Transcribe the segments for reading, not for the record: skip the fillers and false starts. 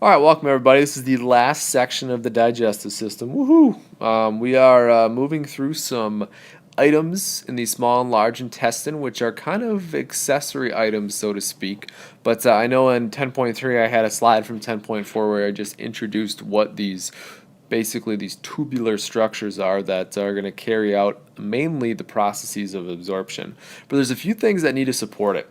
All right, welcome everybody. This is the last section of the digestive system. Woohoo! We are moving through some items in the small and large intestine, which are kind of accessory items, so to speak. But I know in 10.3 I had a slide from 10.4 where I just introduced what basically these tubular structures are that are going to carry out mainly the processes of absorption. But there's a few things that need to support it.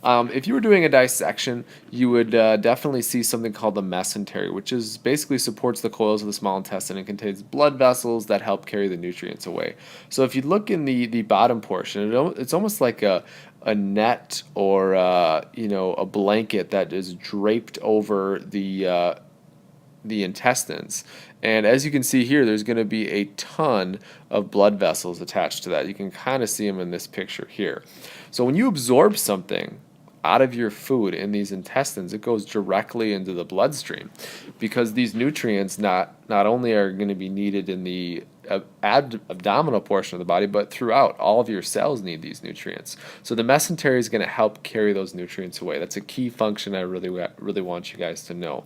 If you were doing a dissection, you would definitely see something called the mesentery, which is basically supports the coils of the small intestine and contains blood vessels that help carry the nutrients away. So if you look in the bottom portion, it's almost like a net or a blanket that is draped over the intestines. And as you can see here, there's going to be a ton of blood vessels attached to that. You can kind of see them in this picture here. So when you absorb something out of your food in these intestines, it goes directly into the bloodstream because these nutrients not only are going to be needed in the abdominal portion of the body, but throughout. All of your cells need these nutrients. So the mesentery is going to help carry those nutrients away. That's a key function I really want you guys to know.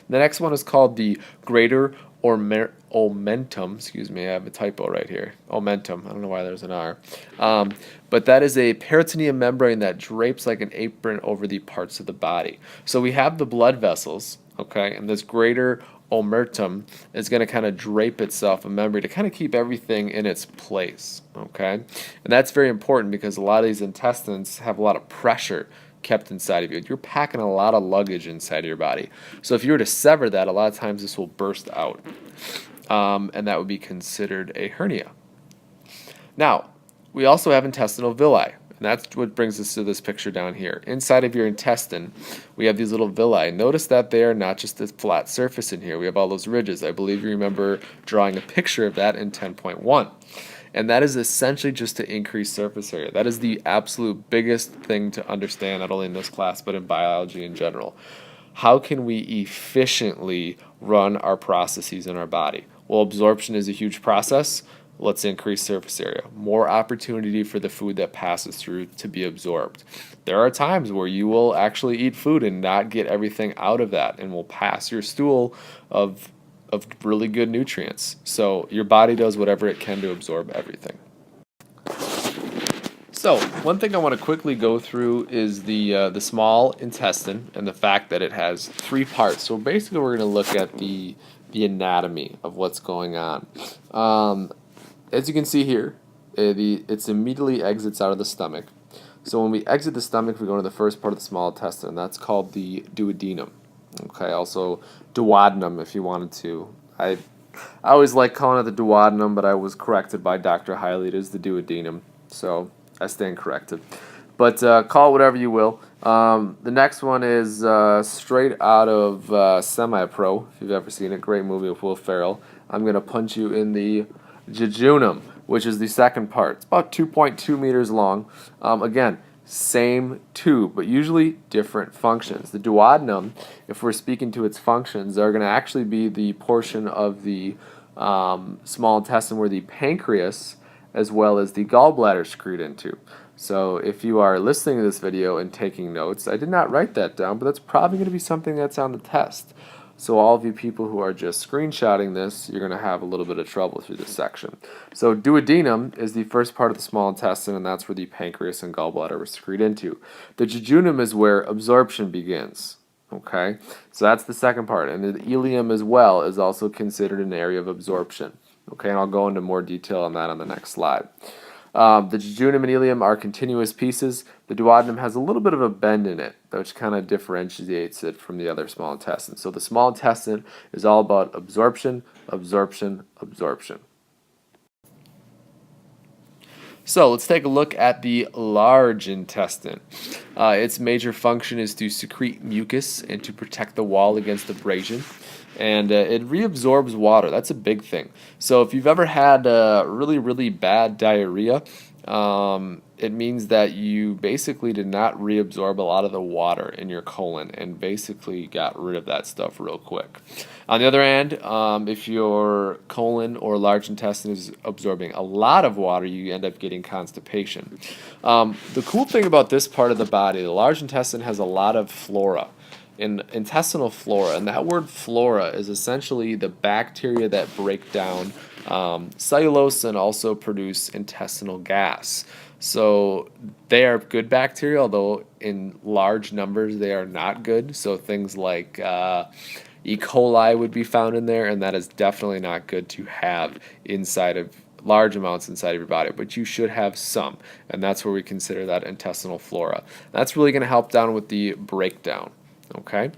The next one is called the greater omentum. Excuse me, I have a typo right here. Omentum. I don't know why there's an R. But that is a peritoneum membrane that drapes like an apron over the parts of the body. So we have the blood vessels, okay, and this greater omertum is going to kind of drape itself a membrane to kind of keep everything in its place, okay? And that's very important because a lot of these intestines have a lot of pressure kept inside of you. You're packing a lot of luggage inside of your body. So if you were to sever that, a lot of times this will burst out, and that would be considered a hernia. Now, we also have intestinal villi. And that's what brings us to this picture down here. Inside of your intestine, we have these little villi. Notice that they are not just this flat surface in here. We have all those ridges. I believe you remember drawing a picture of that in 10.1. And that is essentially just to increase surface area. That is the absolute biggest thing to understand, not only in this class, but in biology in general. How can we efficiently run our processes in our body? Well, absorption is a huge process. Let's increase surface area. More opportunity for the food that passes through to be absorbed. There are times where you will actually eat food and not get everything out of that and will pass your stool of really good nutrients. So your body does whatever it can to absorb everything. So one thing I want to quickly go through is the small intestine and the fact that it has three parts. So basically we're going to look at the anatomy of what's going on. As you can see here, it immediately exits out of the stomach. So when we exit the stomach, we go to the first part of the small intestine. That's called the duodenum. Okay, also duodenum if you wanted to. I always like calling it the duodenum, but I was corrected by Dr. Hiley. It is the duodenum, so I stand corrected. But call it whatever you will. The next one is straight out of Semi-Pro, if you've ever seen it. Great movie with Will Ferrell. I'm going to punch you in the jejunum, which is the second part. It's about 2.2 meters long. Again, same tube, but usually different functions. The duodenum, if we're speaking to its functions, are going to actually be the portion of the small intestine where the pancreas as well as the gallbladder secrete into. So if you are listening to this video and taking notes, I did not write that down, but that's probably going to be something that's on the test. So all of you people who are just screenshotting this, you're going to have a little bit of trouble through this section. So duodenum is the first part of the small intestine, and that's where the pancreas and gallbladder were secrete into. The jejunum is where absorption begins. Okay, so that's the second part. And the ileum as well is also considered an area of absorption. Okay, and I'll go into more detail on that on the next slide. The jejunum and ileum are continuous pieces. The duodenum has a little bit of a bend in it, which kind of differentiates it from the other small intestine. So the small intestine is all about absorption, absorption, absorption. So let's take a look at the large intestine. Its major function is to secrete mucus and to protect the wall against abrasion. And it reabsorbs water. That's a big thing. So if you've ever had really, really bad diarrhea, it means that you basically did not reabsorb a lot of the water in your colon and basically got rid of that stuff real quick. On the other hand, if your colon or large intestine is absorbing a lot of water, you end up getting constipation. The cool thing about this part of the body, the large intestine has a lot of flora. in intestinal flora, and that word flora is essentially the bacteria that break down cellulose and also produce intestinal gas. So they are good bacteria, although in large numbers they are not good. So things like E. coli would be found in there, and that is definitely not good to have inside of large amounts inside of your body, but you should have some, and that's where we consider that intestinal flora. That's really going to help down with the breakdown, okay?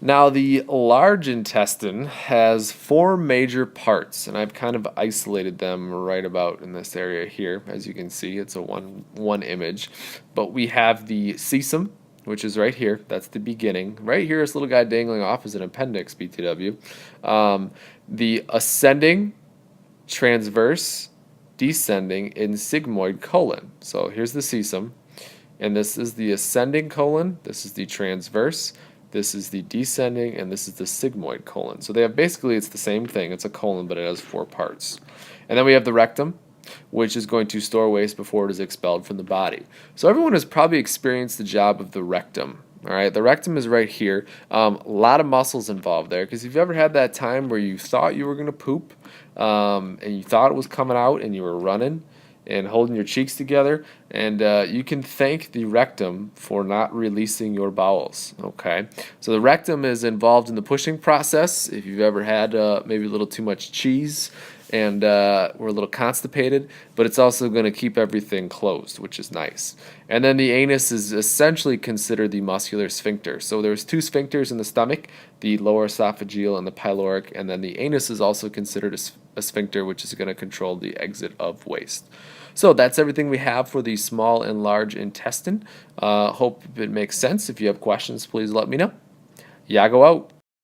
Now, the large intestine has four major parts, and I've kind of isolated them right about in this area here. As you can see, it's a one image, but we have the cecum, which is right here. That's the beginning. Right here, this little guy dangling off is an appendix, BTW. The ascending, transverse, descending, and sigmoid colon. So here's the cecum, and this is the ascending colon, this is the transverse, this is the descending, and this is the sigmoid colon. So they have basically, it's the same thing. It's a colon, but it has four parts. And then we have the rectum, which is going to store waste before it is expelled from the body. So everyone has probably experienced the job of the rectum. All right, the rectum is right here. A lot of muscles involved there, because if you've ever had that time where you thought you were going to poop and you thought it was coming out and you were running and holding your cheeks together, and you can thank the rectum for not releasing your bowels, okay? So the rectum is involved in the pushing process. If you've ever had maybe a little too much cheese and we're a little constipated, but it's also going to keep everything closed, which is nice. And then the anus is essentially considered the muscular sphincter. So there's two sphincters in the stomach, the lower esophageal and the pyloric, and then the anus is also considered a sphincter, which is going to control the exit of waste. So that's everything we have for the small and large intestine. Hope it makes sense. If you have questions, please let me know. Yago out.